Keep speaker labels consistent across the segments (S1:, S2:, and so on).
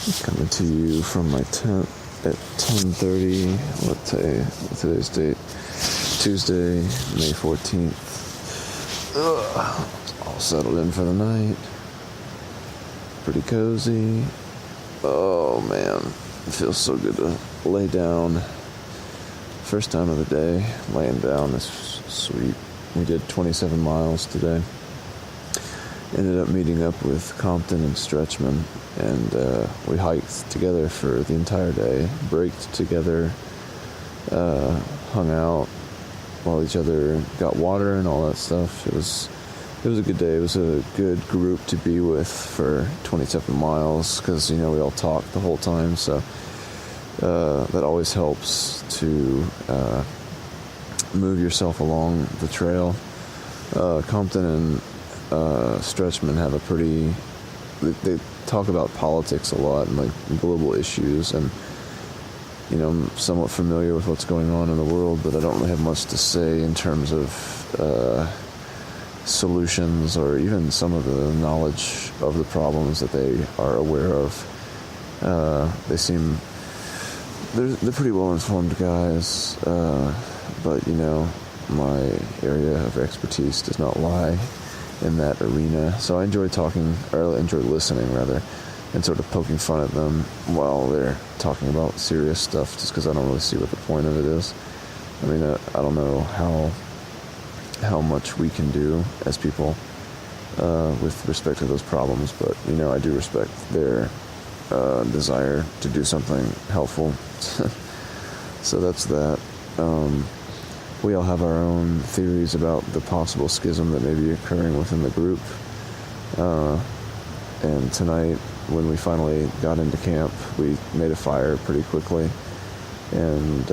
S1: Coming to you from my tent at 10:30. Today's date? Tuesday, May 14th. All settled in for the night. Pretty cozy. Oh man, it feels so good to lay down. First time of the day, laying down is sweet. We did 27 miles today. Ended up meeting up with Compton and Stretchman, and we hiked together for the entire day, braked together, hung out while each other got water and all that stuff. It was a good day. It was a good group to be with for 27 miles because, we all talked the whole time, so that always helps to move yourself along the trail. Compton and Stretchman have they talk about politics a lot and like global issues, and I'm somewhat familiar with what's going on in the world, but I don't really have much to say in terms of solutions or even some of the knowledge of the problems that they are aware of. They seem they're pretty well informed guys, but my area of expertise does not lie in that arena. So I enjoy listening rather, and sort of poking fun at them while they're talking about serious stuff, just because I don't really see what the point of it is. I mean, I don't know how much we can do as people with respect to those problems, but I do respect their desire to do something helpful. So that's that. We all have our own theories about the possible schism that may be occurring within the group. And tonight, when we finally got into camp, we made a fire pretty quickly. And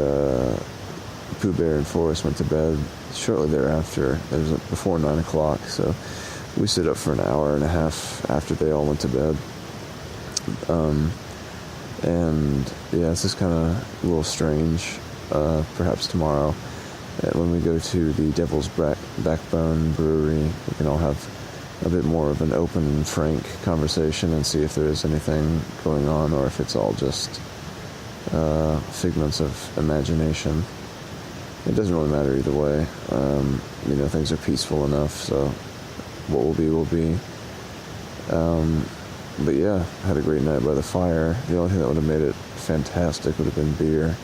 S1: Pooh Bear and Forrest went to bed shortly thereafter. It was before 9 o'clock, so we stood up for an hour and a half after they all went to bed. And yeah, it's just kind of a little strange. Perhaps tomorrow, when we go to the Devil's Backbone Brewery, we can all have a bit more of an open and frank conversation and see if there is anything going on or if it's all just figments of imagination. It doesn't really matter either way. Things are peaceful enough, so what will be will be. But yeah, had a great night by the fire. The only thing that would have made it fantastic would have been beer.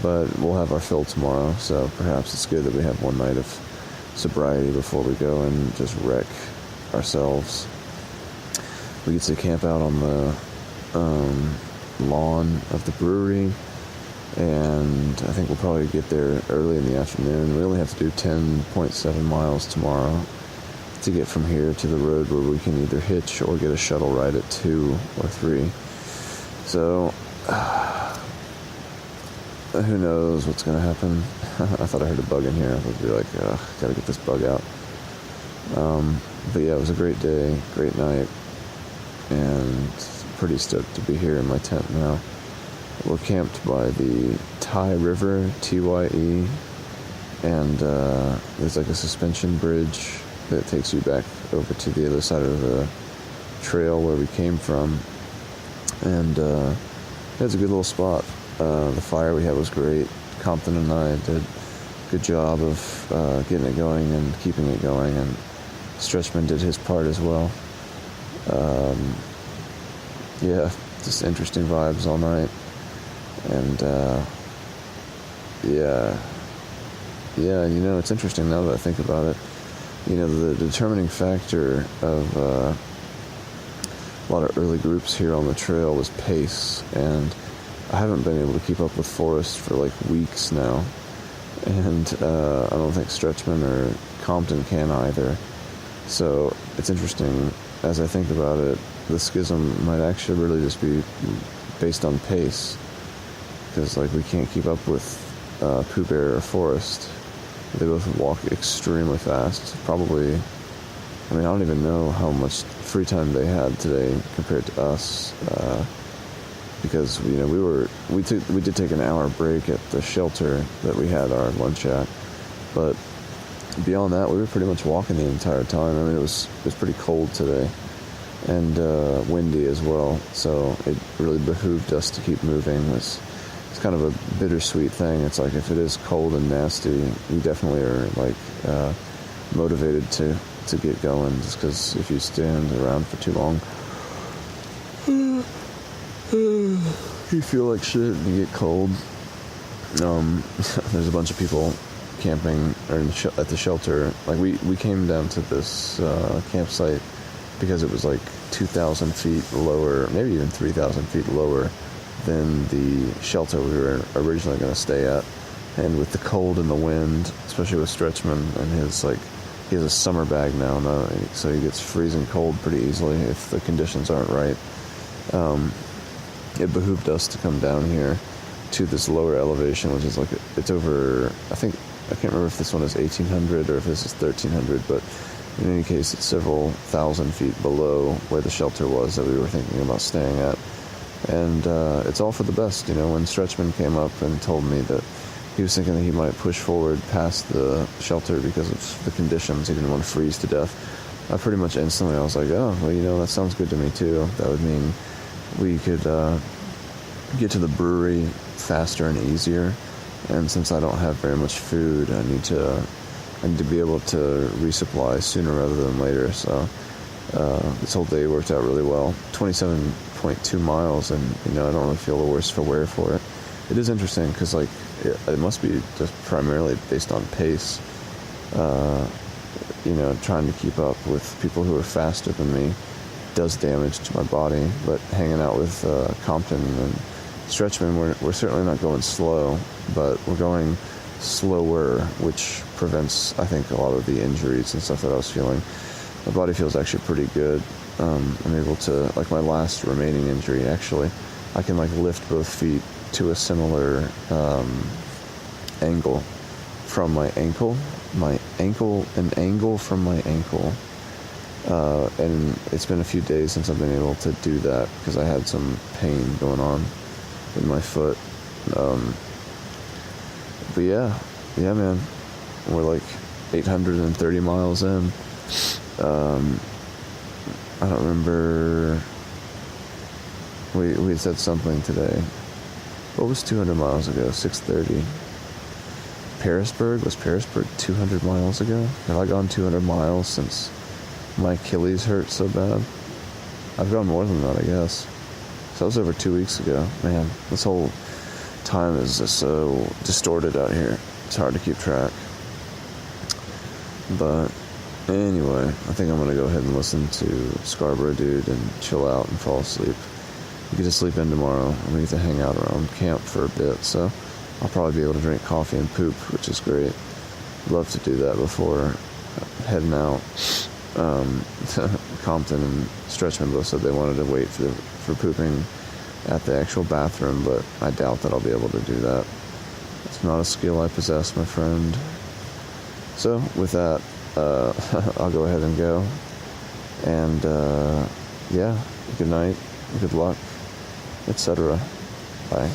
S1: But we'll have our fill tomorrow, so perhaps it's good that we have one night of sobriety before we go and just wreck ourselves. We get to camp out on the lawn of the brewery, and I think we'll probably get there early in the afternoon. We only have to do 10.7 miles tomorrow to get from here to the road where we can either hitch or get a shuttle ride at 2 or 3. So who knows what's going to happen. I thought I heard a bug in here. I would be like, gotta get this bug out. But yeah, it was a great day, great night, and pretty stoked to be here in my tent now. We're camped by the Ty River, Tye, and there's like a suspension bridge that takes you back over to the other side of the trail where we came from, and it's a good little spot. The fire we had was great. Compton and I did a good job of getting it going and keeping it going, and Stretchman did his part as well. Yeah, just interesting vibes all night. And yeah, it's interesting now that I think about it. The determining factor of a lot of early groups here on the trail was pace, and I haven't been able to keep up with Forrest for like weeks now, and I don't think Stretchman or Compton can either. So it's interesting, as I think about it, the schism might actually really just be based on pace, because like we can't keep up with Pooh Bear or Forrest. They both walk extremely fast. Probably, I don't even know how much free time they had today compared to us. Because we did take an hour break at the shelter that we had our lunch at, but beyond that we were pretty much walking the entire time. It was pretty cold today, and windy as well. So it really behooved us to keep moving. It's kind of a bittersweet thing. It's like if it is cold and nasty, you definitely are like motivated to get going, just because if you stand around for too long, you feel like shit and you get cold. There's a bunch of people camping or at the shelter. Like we came down to this campsite because it was like 2,000 feet lower, maybe even 3,000 feet lower than the shelter we were originally going to stay at. And with the cold and the wind, especially with Stretchman and he has a summer bag now, so he gets freezing cold pretty easily if the conditions aren't right. It behooved us to come down here to this lower elevation, which is like, it's over, I can't remember if this one is 1,800 or if this is 1,300, but in any case, it's several thousand feet below where the shelter was that we were thinking about staying at. And it's all for the best, when Stretchman came up and told me that he was thinking that he might push forward past the shelter because of the conditions. He didn't want to freeze to death. I pretty much instantly, I was like, oh, well, that sounds good to me too. That would mean we could get to the brewery faster and easier. And since I don't have very much food, I need to be able to resupply sooner rather than later. So this whole day worked out really well. 27.2 miles, and I don't really feel the worse for wear for it. It is interesting because it must be just primarily based on pace. Trying to keep up with people who are faster than me does damage to my body. But hanging out with Compton and Stretchman, we're certainly not going slow, but we're going slower, which prevents, I think, a lot of the injuries and stuff that I was feeling. My body feels actually pretty good. I'm able to, my last remaining injury, actually, I can lift both feet to a similar angle from my ankle, an angle from my ankle. And it's been a few days since I've been able to do that because I had some pain going on in my foot. But yeah, man, we're 830 miles in. I don't remember. We had said something today. What was 200 miles ago? 630. Was Pearisburg 200 miles ago? Have I gone 200 miles since my Achilles hurt so bad? I've gone more than that, I guess. So that was over 2 weeks ago. Man, this whole time is just so distorted out here. It's hard to keep track. But anyway, I think I'm going to go ahead and listen to Scarborough Dude and chill out and fall asleep. We get to sleep in tomorrow, and we get to hang out around camp for a bit, so I'll probably be able to drink coffee and poop, which is great. Love to do that before heading out. Compton and Stretchman both said they wanted to wait for pooping at the actual bathroom, but I doubt that I'll be able to do that. It's not a skill I possess, my friend. So, with that, I'll go ahead and go. And, yeah, good night, good luck, etc. Bye.